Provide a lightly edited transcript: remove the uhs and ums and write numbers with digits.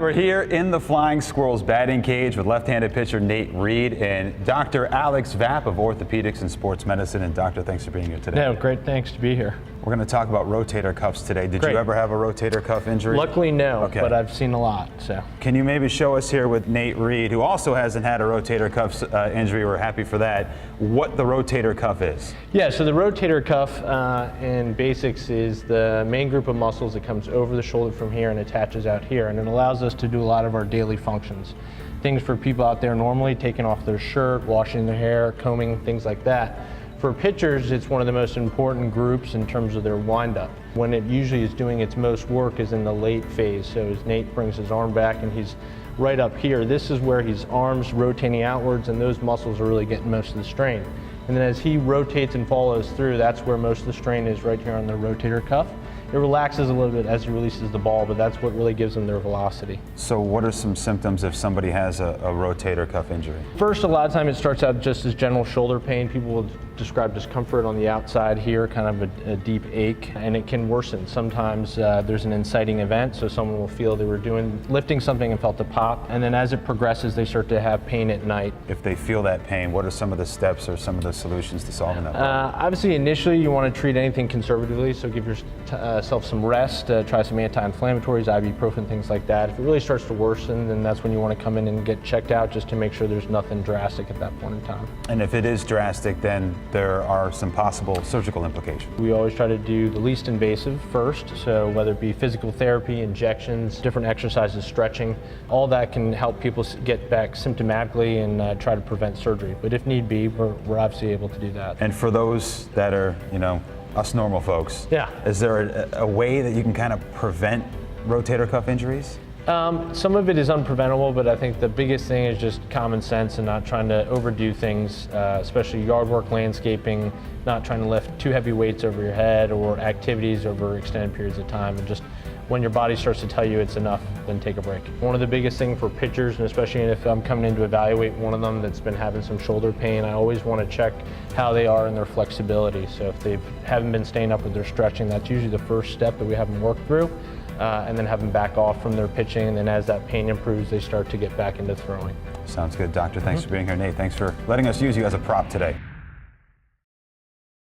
We're here in the Flying Squirrels batting cage with left-handed pitcher Nate Reed and Dr. Alex Vapp of Orthopedics and Sports Medicine. And Doctor, thanks for being here today. No, great, thanks to be here. We're going to talk about rotator cuffs today. Did you ever have a rotator cuff injury? Luckily, no, Okay. but I've seen a lot. So, Can you maybe show us here with Nate Reed, who also hasn't had a rotator cuff injury, we're happy for that, what the rotator cuff is? yeah, so the rotator cuff in basics is the main group of muscles that comes over the shoulder from here and attaches out here, and it allows us to do a lot of our daily functions. Things for people out there normally, taking off their shirt, washing their hair, combing, things like that. For pitchers, it's one of the most important groups in terms of their windup. When it usually is doing its most work is in the late phase. So as Nate brings his arm back and he's right up here, this is where his arm's rotating outwards and those muscles are really getting most of the strain. And then as he rotates and follows through, that's where most of the strain is, right here on the rotator cuff. It relaxes a little bit as he releases the ball, but that's what really gives them their velocity. So what are some symptoms if somebody has a rotator cuff injury? First, a lot of time it starts out just as general shoulder pain. People will describe discomfort on the outside here, kind of a deep ache, and it can worsen. Sometimes there's an inciting event, so someone will feel they were lifting something and felt a pop, and then as it progresses, they start to have pain at night. If they feel that pain, what are some of the steps or some of the solutions to solving that problem? Obviously, initially, you want to treat anything conservatively, so give yourself some rest, try some anti-inflammatories, ibuprofen, things like that. If it really starts to worsen, then that's when you want to come in and get checked out just to make sure there's nothing drastic at that point in time. And if it is drastic, then there are some possible surgical implications. We always try to do the least invasive first, so whether it be physical therapy, injections, different exercises, stretching, all that can help people get back symptomatically and try to prevent surgery. But if need be, we're obviously able to do that. And for those that are, us normal folks, Yeah. is there a way that you can kind of prevent rotator cuff injuries? Some of it is unpreventable, but I think the biggest thing is just common sense and not trying to overdo things, especially yard work, landscaping, not trying to lift too heavy weights over your head or activities over extended periods of time, and just when your body starts to tell you it's enough, then take a break. One of the biggest things for pitchers, and especially if I'm coming in to evaluate one of them that's been having some shoulder pain, I always want to check how they are in their flexibility. So if they haven't been staying up with their stretching, that's usually the first step that we have them work through. And then have them back off from their pitching, and then as that pain improves, they start to get back into throwing. Sounds good, Doctor. Thanks for being here. Nate, thanks for letting us use you as a prop today.